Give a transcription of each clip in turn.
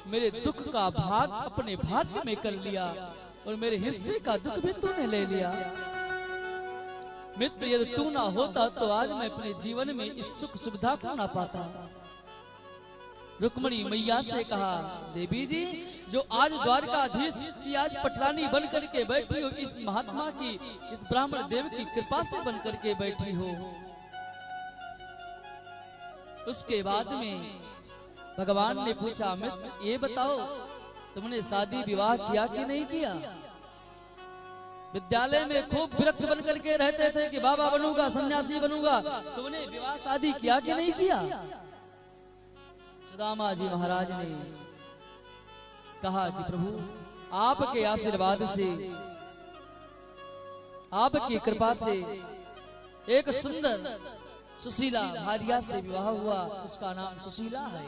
मेरे दुख का भाग अपने भाग्य में कर लिया और मेरे हिस्से का दुख भी तूने ले लिया। मित्र, यदि तू ना होता तो आज मैं अपने जीवन में इस सुख सुविधा को ना पाता। रुक्मणी मैया से कहा, देवी जी, जो आज द्वारकाधीश की आज पटरानी बन करके बैठी हो, इस महात्मा की, इस ब्राह्मण देव की कृपा से बन करके बैठी हो। उसके बाद में भगवान ने पूछा, मित्र ये बताओ, तुमने शादी विवाह किया कि नहीं किया? विद्यालय में खूब विरक्त बन करके रहते थे कि बाबा बनूंगा, सन्यासी बनूंगा, तुमने विवाह शादी किया कि नहीं किया? सुदामा जी महाराज ने कहा कि प्रभु आपके आशीर्वाद से, आपकी कृपा से एक सुंदर सुशीला भार्या से विवाह हुआ, उसका नाम सुशीला है।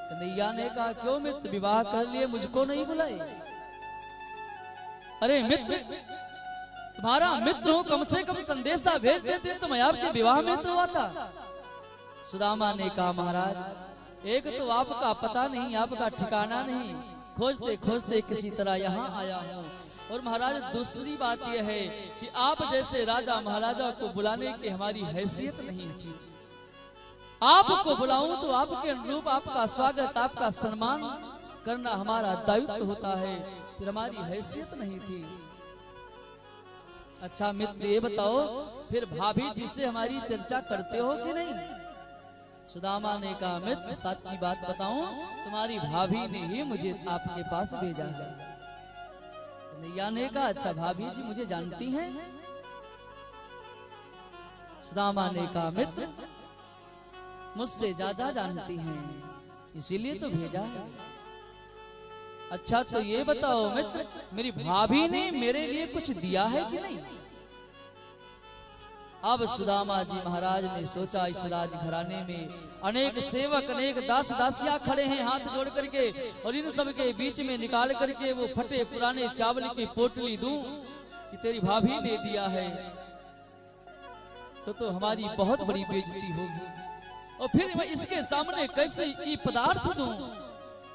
कन्हैया ने कहा, क्यों मित्र, विवाह कर लिए मुझको नहीं बुलाए? अरे मित्र, तुम्हारा मित्र हूं, कम से कम संदेशा भेज देते तो मैं आपके विवाह में तो आता। सुदामा ने कहा, महाराज एक तो आपका पता नहीं, आपका ठिकाना नहीं, खोजते खोजते किसी तरह यहाँ आया हूँ। और महाराज दूसरी बात यह है कि आप जैसे राजा महाराजा को बुलाने की हमारी हैसियत नहीं थी। आपको बुलाऊं तो आपके अनुरूप आपका स्वागत, आपका सम्मान करना हमारा दायित्व होता है, फिर हमारी हैसियत नहीं थी। अच्छा मित्र ये बताओ, फिर भाभी जी से हमारी चर्चा करते हो कि नहीं? सुदामा ने कहा, मित्र सच्ची बात बताऊं, तुम्हारी भाभी ने ही मुझे आपके पास भेजा है। कन्हैया ने कहा, अच्छा भाभी जी मुझे जानती हैं? सुदामा ने कहा, मित्र मुझसे ज्यादा जानती हैं, इसीलिए तो भेजा है। अच्छा तो ये बताओ मित्र, मेरी भाभी ने मेरे लिए कुछ दिया है कि नहीं? अब सुदामा जी महाराज ने सोचा, इस राजघराने में अनेक सेवक, अनेक दास दासियां खड़े हैं हाथ जोड़ करके, और इन सब के बीच में निकाल करके वो फटे पुराने चावल की पोटली दूं कि तेरी भाभी ने दिया है, तो हमारी बहुत बड़ी बेइज्जती होगी। और फिर मैं इसके सामने कैसे ये पदार्थ दूं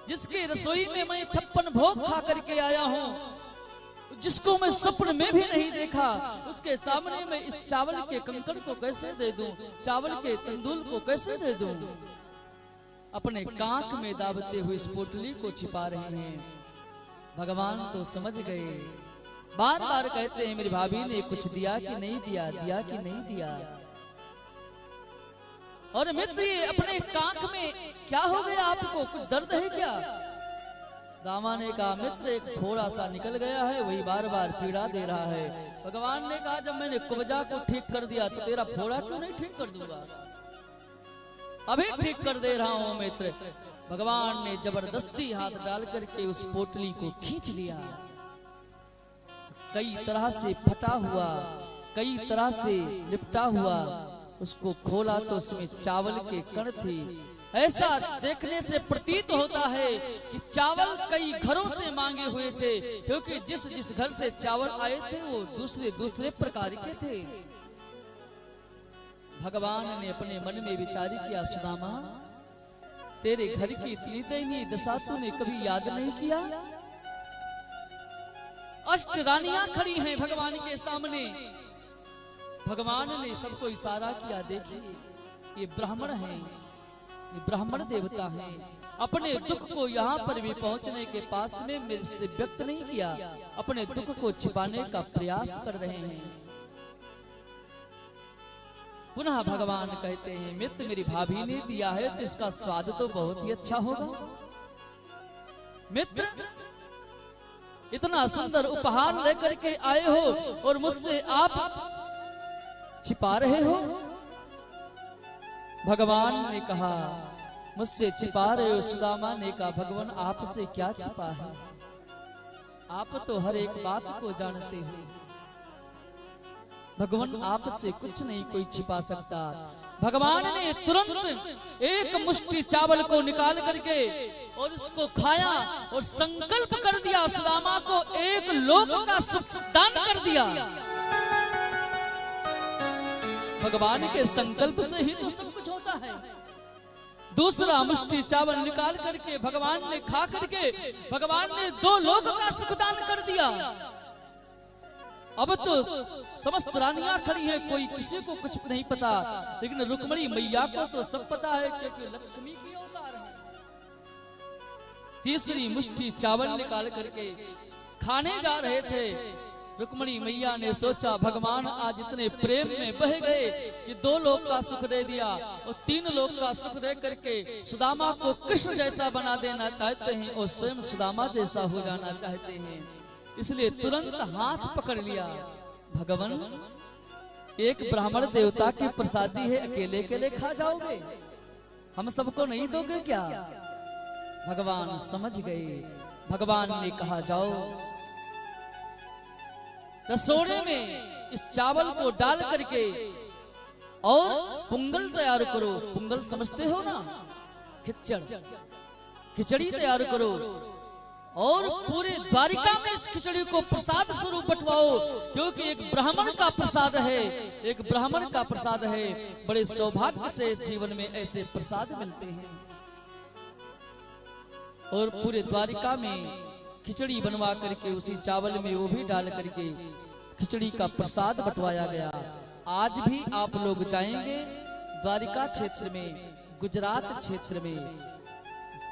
जिसकी रसोई में मैं 56 भोग खा करके आया हूँ, जिसको मैं स्वप्न में भी नहीं देखा, उसके सामने मैं इस चावल के कंकड़ को कैसे दे दूं, चावल के तंदूल को कैसे दे दूं? अपने कांख में दाबते हुए इस पोटली को छिपा रहे हैं। भगवान तो समझ गए, बार बार कहते हैं, मेरी भाभी ने कुछ दिया कि नहीं दिया, दिया कि नहीं दिया। और मित्र अपने कांख में क्या हो गया, आपको कुछ दर्द है क्या? दामा ने कहा, मित्र एक फोड़ा सा निकल गया है, वही बार बार पीड़ा दे रहा है। भगवान ने कहा, जब मैंने कुब्जा को ठीक कर दिया तो तेरा फोड़ा क्यों नहीं ठीक कर दूंगा? अभी ठीक कर दे रहा हूं मित्र। भगवान ने जबरदस्ती हाथ डाल करके उस पोटली को खींच लिया। कई तरह से फटा हुआ, कई तरह से लिपटा हुआ, उसको खोला तो उसमें चावल के कण थे। ऐसा देखने से प्रतीत होता है कि चावल कई घरों से मांगे हुए थे, क्योंकि जिस जिस घर से चावल आए थे वो दूसरे दूसरे प्रकार के थे। भगवान ने अपने मन में विचार किया, सुदामा तेरे घर की इतनी दयनीय दशा तूने कभी याद नहीं किया? अष्ट रानियां खड़ी हैं भगवान के सामने। भगवान ने सबको इशारा किया, देखिए ये ब्राह्मण हैं, ये ब्राह्मण देवता हैं। अपने दुख को यहाँ पर भी पहुँचने के पास में मेरे से व्यक्त नहीं किया, अपने दुख को छिपाने का प्रयास कर रहे हैं। पुनः भगवान कहते हैं, मित्र मेरी भाभी ने दिया है तो इसका स्वाद तो बहुत ही अच्छा होगा। मित्र इतना सुंदर उपहार लेकर के आए हो और मुझसे आप छिपा रहे हो। भगवान ने कहा, मुझसे छिपा रहे हो? सुदामा ने कहा, भगवान आपसे क्या छिपा है, आप तो हर एक बात को जानते हो। भगवान आपसे कुछ नहीं कोई छिपा सकता। भगवान ने तुरंत एक मुट्ठी चावल को निकाल करके और उसको खाया और संकल्प कर दिया, सुदामा को एक लोक का सुख दान कर दिया। भगवान के संकल्प से ही तो सब कुछ होता है। दूसरा मुट्ठी चावल निकाल करके भगवान ने खा करके भगवान ने 2 लोक का सुखदान कर दिया। अब तो समस्त रानियां खड़ी हैं, कोई किसी को कुछ नहीं पता, लेकिन रुक्मिणी मैया को तो सब पता है क्योंकि लक्ष्मी की अवतार है। तीसरी मुट्ठी चावल निकाल करके खाने जा रहे थे। रुक्मिणी मैया ने सोचा भगवान आज इतने प्रेम में बह गए कि 2 लोक का सुख दे दिया और 3 लोक का सुख दे करके सुदामा को कृष्ण जैसा बना देना चाहते हैं और स्वयं सुदामा जैसा हो जाना चाहते हैं। इसलिए तुरंत हाथ पकड़ लिया। भगवान एक ब्राह्मण देवता की प्रसादी है, अकेले अकेले खा जाओगे, हम सबको नहीं दोगे क्या? भगवान समझ गए। भगवान ने कहा जाओ रसोड़े में इस चावल को डाल करके और पुंगल तैयार करो। पुंगल समझते हो ना, खिचड़ी तैयार करो और पूरे द्वारिका में इस खिचड़ी को प्रसाद स्वरूप बंटवाओ, क्योंकि एक ब्राह्मण का प्रसाद है, एक ब्राह्मण का प्रसाद है। बड़े सौभाग्य से जीवन में ऐसे प्रसाद मिलते हैं। और पूरे द्वारिका में खिचड़ी बनवा करके उसी चावल में वो भी डाल करके खिचड़ी का प्रसाद बंटवाया गया। आज भी आप लोग जाएंगे द्वारिका क्षेत्र में, गुजरात क्षेत्र में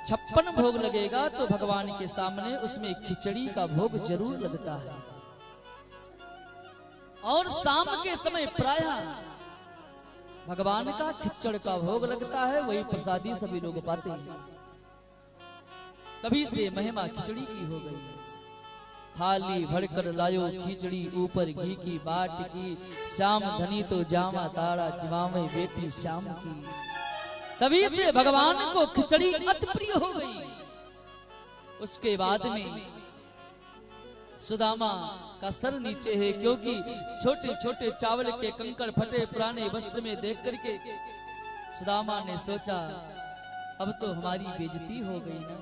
56 भोग लगेगा तो भगवान के सामने उसमें खिचड़ी का भोग जरूर लगता है। और शाम के समय प्रायः भगवान का खिचड़ का भोग लगता है, वही प्रसादी सभी लोग पाते हैं। तभी से महिमा खिचड़ी की हो गई। थाली भरकर लायो खिचड़ी, ऊपर घी की बाट की, श्याम धनी तो जामा ताड़ा, जमावे बेटी श्याम की। तभी से भगवान को खिचड़ी अति प्रिय हो गई। उसके बाद में सुदामा का सर नीचे है, क्योंकि छोटे छोटे चावल के कंकड़ फटे पुराने वस्त्र में देख करके सुदामा ने सोचा अब तो हमारी बेइज्जती हो गई ना।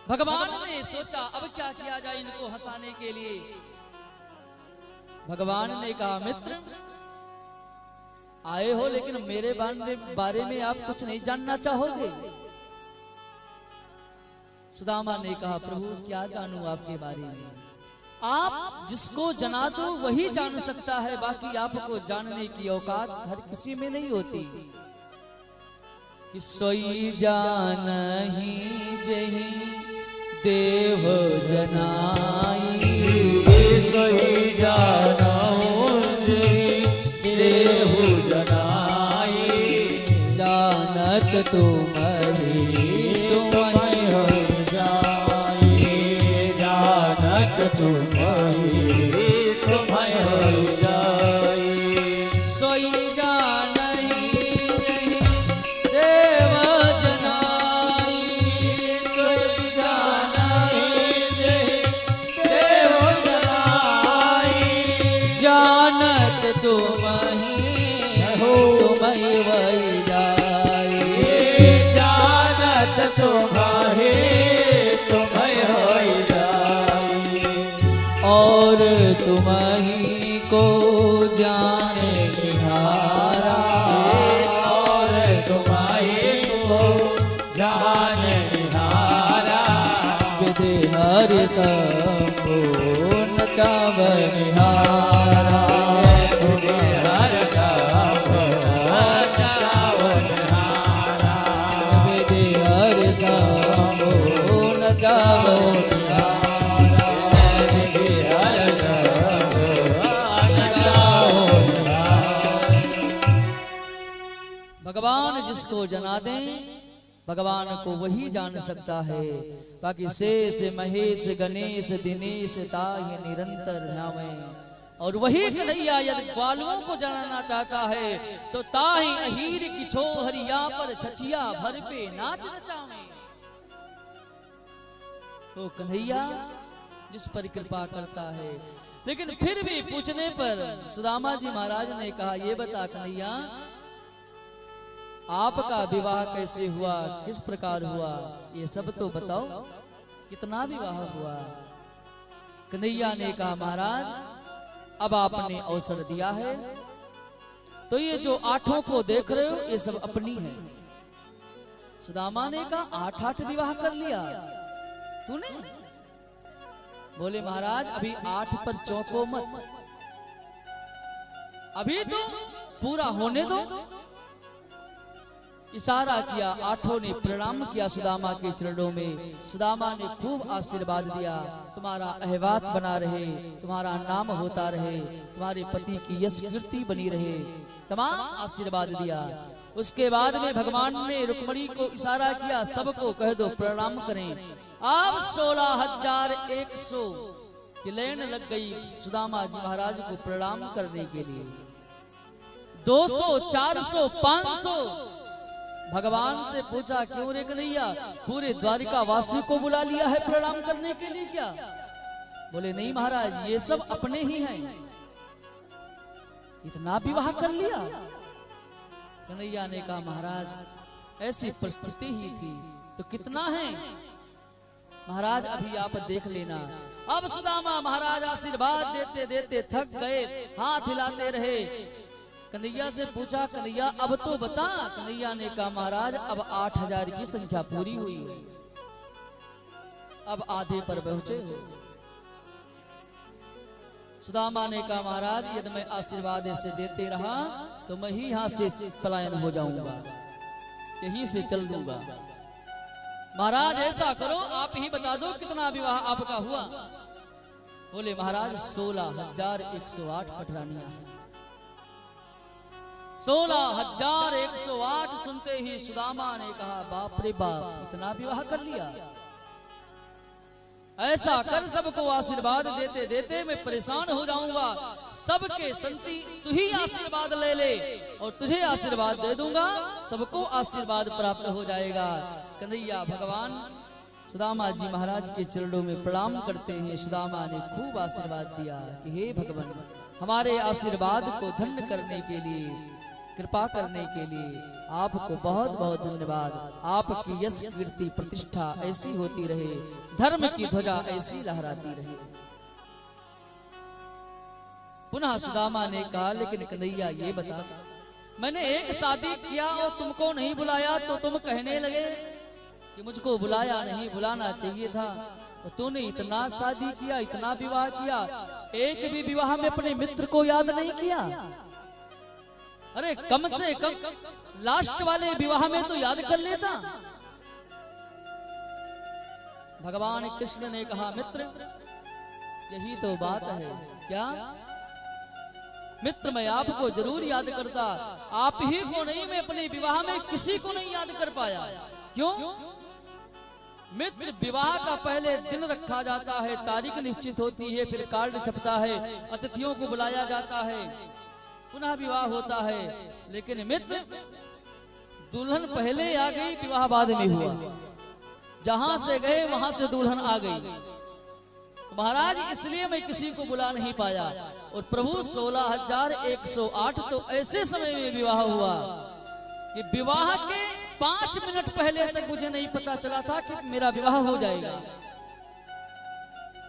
भगवान ने सोचा अब क्या किया जाए इनको हंसाने के लिए। भगवान ने कहा मित्र आए हो, लेकिन मेरे बारे में आप कुछ नहीं जानना चाहोगे? सुदामा ने कहा प्रभु क्या जानूं आपके बारे में? आप जिसको जना दो वही जान सकता है, बाकी आपको जानने की औकात हर किसी में नहीं होती। कि सोई जानहि जहि देव जनाई, सोई जानौ देव जनाई, जानत तुम्हारी तुम्हें हो जाई, जानत तुम्हारी तुम्हें हो जाई। सोई जानहि जहि देव जनाई, सोई जानहि जहि देव जनाई, जानत तुम्हें हो तुम्हें वही जाई, जानत तुम्हारी तुम्हें हो जाई। और तुम्हीं को जाने निहारा, और तुम्हारी को जान निहारा, विधि हरि शंभु नचाव निहारा, तुम्हें हर काम नचाव निहारा, विधि हरि शंभु नचाव निहारा, विधि हर काम नचाव निहारा। भगवान जिसको जना दे भगवान को वही जान सकता है। बाकी शेष महेश गणेश दिनेश ताहि निरंतर ध्यावे। और वही कन्हैया यदि ग्वालों को जानना चाहता है तो ताहि अहीर की छोहरिया पर छचिया भर पे नाच नचावे। तो कन्हैया जिस पर कृपा करता है। लेकिन फिर भी पूछने पर सुदामा जी महाराज ने कहा ये बता कन्हैया आपका विवाह कैसे हुआ, किस प्रकार हुआ, ये सब तो बताओ, कितना विवाह हुआ। कन्हैया ने कहा महाराज अब आपने अवसर दिया है तो ये जो 8 को देख रहे हो ये सब अपनी है। सुदामा ने कहा 8-8 विवाह कर लिया तूने? बोले महाराज अभी 8 पर चौंको मत, अभी तो पूरा होने दो। इशारा किया, 8 ने प्रणाम किया सुदामा के चरणों में। सुदामा ने खूब आशीर्वाद दिया, तुम्हारा अहवात बना रहे, तुम्हारा नाम होता रहे, तुम्हारे पति की यश कीर्ति बनी रहे, तमाम आशीर्वाद दिया। उसके बाद में भगवान ने रुक्मणी को इशारा किया, सबको कह दो प्रणाम करें। अब 16,100 की लाइन लग गई सुदामा जी महाराज को प्रणाम करने के लिए। 200, 400, 500 भगवान से पूछा, क्यों रे कन्हैया, पूरे द्वारिका वासी को बुला लिया है प्रणाम करने के लिए क्या? बोले नहीं महाराज, ये सब अपने ही हैं। इतना विवाह कर लिया? कन्हैया ने कहा महाराज ऐसी परिस्थिति ही थी तो कितना है महाराज, अभी आप देख लेना। अब सुदामा महाराज आशीर्वाद देते देते थक गए, हाथ हिलाते रहे। कन्हैया से पूछा, कन्हैया अब तो बता। कन्हैया ने कहा महाराज अब 8,000 की संख्या पूरी हुई है, अब आधे पर पहुंचे हो। सुदामा ने कहा महाराज यदि मैं आशीर्वाद ऐसे देते रहा तो मैं ही यहां से पलायन हो जाऊंगा, यहीं से चल दूंगा। महाराज ऐसा करो, आप ही बता दो कितना विवाह आपका हुआ। बोले महाराज 16,108 पटरानियां। 16,108 सुनते ही सुदामा ने कहा बाप रे बाप, इतना विवाह कर लिया। ऐसा कर सबको आशीर्वाद देते देते मैं परेशान हो जाऊंगा, सबके संति तू ही आशीर्वाद ले ले और तुझे आशीर्वाद दे दूंगा, सबको आशीर्वाद प्राप्त हो जाएगा। कन्हैया भगवान सुदामा जी महाराज के चरणों में प्रणाम करते हैं। सुदामा ने खूब आशीर्वाद दिया कि हे भगवान, हमारे आशीर्वाद को धन्य करने के लिए, कृपा करने के लिए आपको बहुत बहुत धन्यवाद। आपकी यश कीर्ति प्रतिष्ठा ऐसी होती रहे, धर्म की ध्वजा ऐसी लहराती रहे। पुनः सुदामा ने कहा लेकिन कन्हैया ये बता, मैंने एक शादी किया और तुमको नहीं बुलाया तो तुम कहने लगे कि मुझको बुलाया नहीं, बुलाना चाहिए था। और तूने इतना शादी किया, इतना विवाह किया, एक भी विवाह में अपने मित्र को याद नहीं किया। अरे कम से कम लास्ट वाले विवाह में तो याद कर लेता। भगवान कृष्ण ने कहा मित्र यही तो बात है। क्या मित्र, मैं आपको जरूर याद करता, आप ही को नहीं, मैं अपने विवाह में किसी को नहीं याद कर पाया। क्यों? मित्र विवाह का पहले दिन रखा जाता है, तारीख निश्चित होती है, फिर कार्ड छपता है, अतिथियों को बुलाया जाता है, पुनः विवाह होता है। लेकिन मित्र दुल्हन पहले आ गई, विवाह बाद में हुआ। जहां से गए वहां से दुल्हन आ गई। महाराज इसलिए मैं किसी को बुला नहीं पाया। और प्रभु 16,108 तो ऐसे समय में विवाह हुआ कि विवाह के 5 मिनट पहले तक मुझे नहीं पता चला था कि मेरा विवाह हो जाएगा।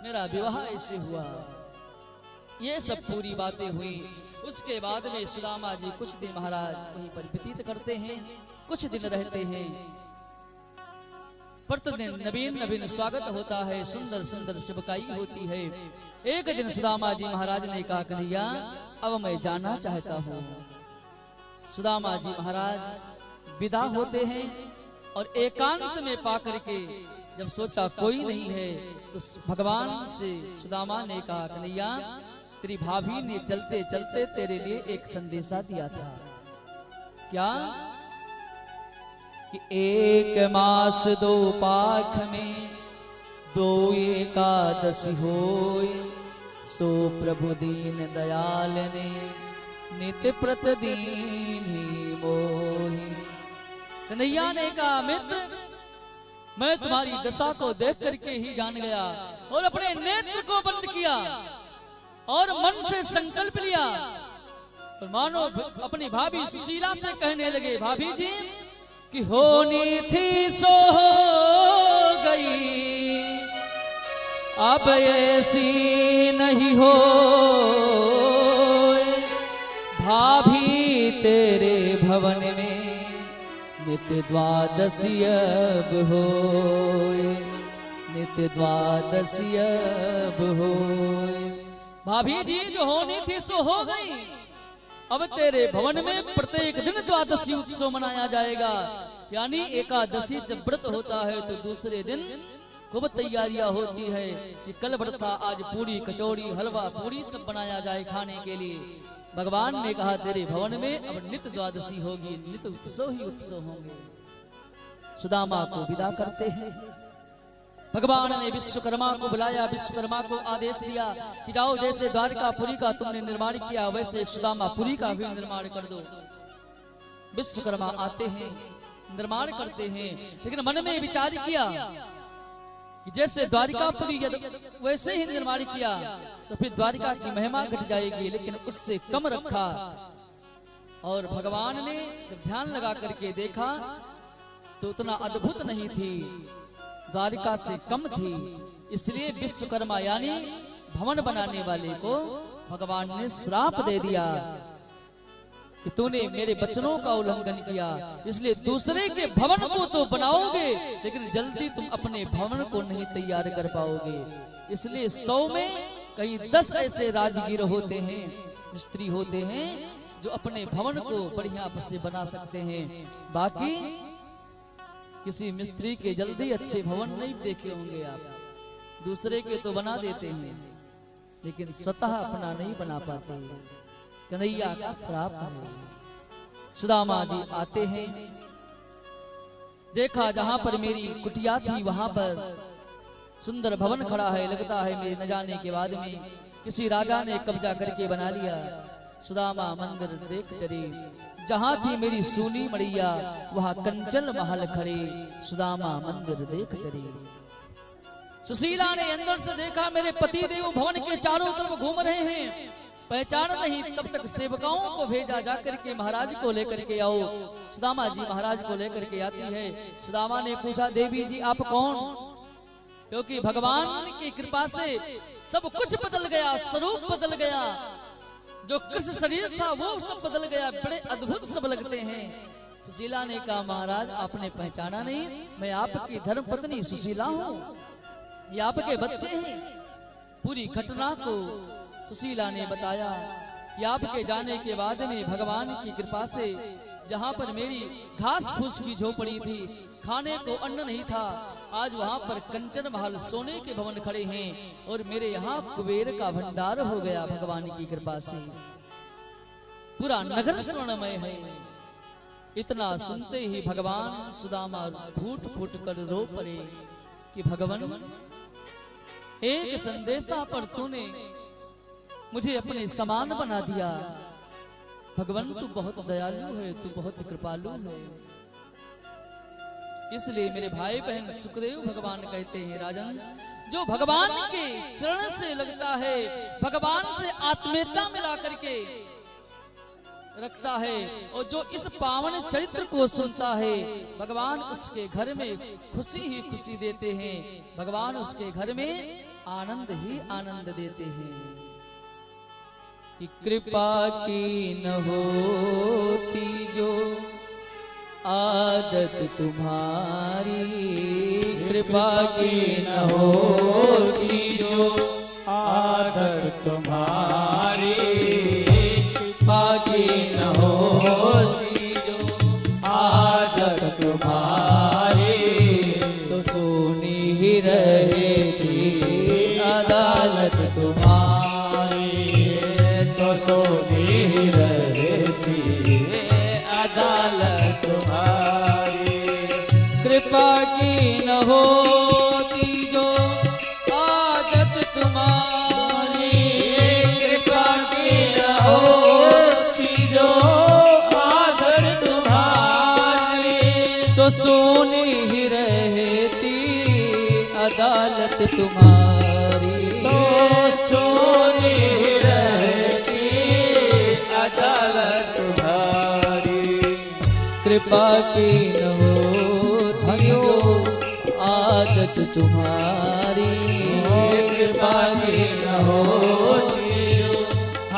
मेरा विवाह ऐसे हुआ। ये सब पूरी बातें हुई। उसके बाद में सुदामा जी कुछ दिन महाराज वहीं पर व्यतीत करते हैं, कुछ दिन रहते हैं। प्रतिदिन नवीन नवीन स्वागत होता है, सुंदर सुंदर सेवकाई होती है। एक दिन सुदामा जी महाराज ने कहा कन्हैया अब मैं जाना चाहता हूँ। सुदामा जी महाराज विदा होते हैं और एकांत में पाकर के जब सोचा कोई नहीं है तो भगवान से सुदामा ने कहा कन्हैया तेरी भाभी ने चलते चलते तेरे लिए एक संदेशा दिया था। क्या? कि 1 मास 2 पाख में 2 एकादशी होय, सो प्रभु दीन दयाल ने नित्य प्रतिदिन ही मोहि। कन्हैया ने कहा मित्र मैं तुम्हारी दशा को देख करके ही जान गया और अपने नेत्र को बंद किया और मन से संकल्प लिया। और मानो अपनी भाभी सुशीला से कहने लगे भाभी जी कि होनी थी सो हो गई, अब ऐसी नहीं हो। भाभी तेरे भवन में नित्य द्वादशी अब होए, नित्य द्वादशी अब होए। भाभी जी जो होनी थी सो हो गई। अब तेरे भवन में प्रत्येक दिन द्वादशी उत्सव मनाया जाएगा। यानी एकादशी जब व्रत होता है तो दूसरे दिन खूब तैयारियां होती है कि कल व्रत था, आज पूरी कचौड़ी हलवा पूरी सब बनाया जाए खाने के लिए। भगवान ने कहा तेरे भवन में अब नित्य द्वादशी होगी, नित्य उत्सव ही उत्सव होंगे। सुदामा को विदा करते हैं। भगवान ने विश्वकर्मा को बुलाया, विश्वकर्मा को आदेश दिया कि जाओ जैसे द्वारकापुरी का तुमने निर्माण किया वैसे सुदामापुरी का भी निर्माण कर दो। विश्वकर्मा आते हैं, निर्माण करते हैं, लेकिन मन में विचार किया कि जैसे द्वारिकापुरी वैसे ही निर्माण किया तो फिर द्वारिका की महिमा घट जाएगी, लेकिन उससे कम रखा। और भगवान ने जब ध्यान लगा करके देखा तो उतना अद्भुत नहीं थी, द्वारिका से कम थी। इसलिए विश्वकर्मा यानी भवन बनाने वाले को भगवान ने श्राप दे दिया कि तूने मेरे वचनों का उल्लंघन किया, इसलिए दूसरे के भवन को तो बनाओगे लेकिन जल्दी तुम अपने भवन को नहीं तैयार कर पाओगे। इसलिए 100 में कहीं 10 ऐसे राजगीर होते हैं, मिस्त्री होते हैं जो अपने भवन को बढ़िया से बना सकते हैं। बाकी किसी मिस्त्री के जल्दी अच्छे भवन नहीं देखे होंगे आप, दूसरे के तो बना देते हैं लेकिन स्वतः अपना नहीं बना पाते। कन्हैया का श्राप है। सुदामा जी आते हैं, देखा जहां पर मेरी कुटिया थी वहां पर सुंदर भवन खड़ा है, लगता है मेरे न जाने के बाद में किसी राजा ने कब्जा करके बना लिया। सुदामा मंदिर देख डरे, जहां थी मेरी सूनी मड़िया वहां कंचन महल खड़े, सुदामा मंदिर देख डरे। सुशीला ने अंदर से देखा मेरे पति देव भवन के चारों तरफ घूम रहे हैं, पहचान नहीं। तब तक सेवकाओं को भेजा जाकर के महाराज को लेकर के आओ। सुदामा जी महाराज को लेकर के आती है। सुदामा ने पूछा देवी जी आप कौन? क्योंकि भगवान की कृपा से सब कुछ बदल गया, स्वरूप बदल गया, जो कृष्ण शरीर था वो सब बदल गया, बड़े अद्भुत सब लगते हैं। सुशीला ने कहा महाराज आपने पहचाना नहीं, मैं आपकी धर्म पत्नी सुशीला हूँ, ये आपके बच्चे हैं। पूरी घटना को सुशीला ने बताया कि आपके जाने के बाद में भगवान की कृपा से जहाँ पर मेरी घास फूस की झोपड़ी थी, खाने को अन्न नहीं था, आज वहाँ पर कंचन महल सोने के भवन खड़े हैं और मेरे यहाँ कुबेर का भंडार हो गया भगवान की कृपा से। पूरा नगर स्वर्णमय है। इतना सुनते ही भगवान सुदामा फूट फूट कर रो पड़े कि भगवान एक संदेशा पर तूने मुझे अपने समान बना दिया। भगवान तू बहुत दयालु है, तू बहुत कृपालु है। इसलिए मेरे भाई बहन सुखदेव भगवान कहते हैं राजन, जो भगवान के चरण से लगता है, भगवान से आत्मीयता मिला करके रखता है और जो इस पावन चरित्र को सुनता है, भगवान उसके घर में खुशी ही खुशी देते हैं, भगवान उसके घर में आनंद ही आनंद देते हैं। कि कृपा की न होती जो आदत तुम्हारी, कृपा की न होती जो आदत तुम्हारी, कृपा की न होती जो आदत तुम्हारी, तो सुनी ही रहती अदालत तुम्हारी, तो सोनी रहती अदालत तुम्हारी। कृपा की न होती जो आदत तुम्हारी, कृपा की न होती जो आदत तुम्हारी, तो सोनी ही रहती अदालत तुम्हारी, तो सोनी रहती अदालत तुम्हारी। कृपा की न होती जो आदत तुम्हारी, कृपा की न होती जो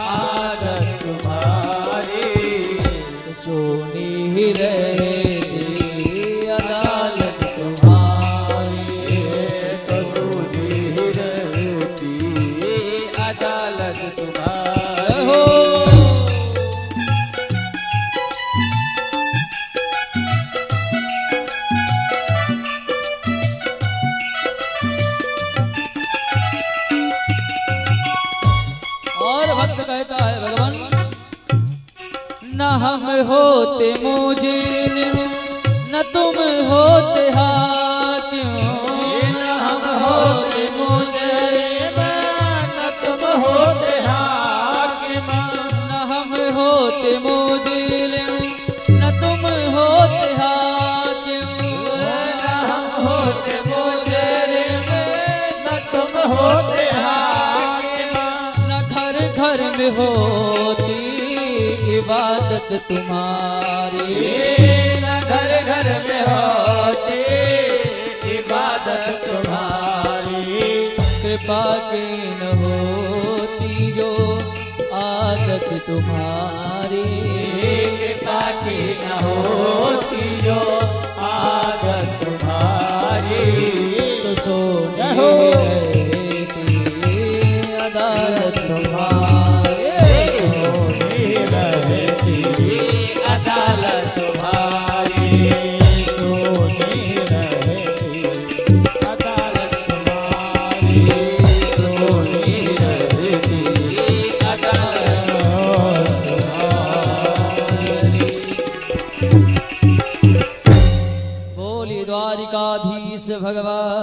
आदत तुम्हारी, सोनी ही रहती हम होते मुजिल न तुम होते हाकिम, न हम होते मुजरिम न तुम होते हाकिम, न हम होते मुजिल न तुम होते हाकिम, न हम होते मुजरिम न तुम होते हाकिम, न घर घर में होती इबादत तुम्हारी, न घर घर में होती इबादत तुम्हारी, कृपा की न होती जो आदत तुम्हारी, कृपा की न होती जो आदत तुम्हारी, तो सोनी रहती अदालत तुम्हारी, सोनी रहती अदालत तुम्हारी, सोनी रहती अदालत तुम्हारी, सोनी रहती अदालत तुम्हारी। बोली द्वारिकाधीश भगवान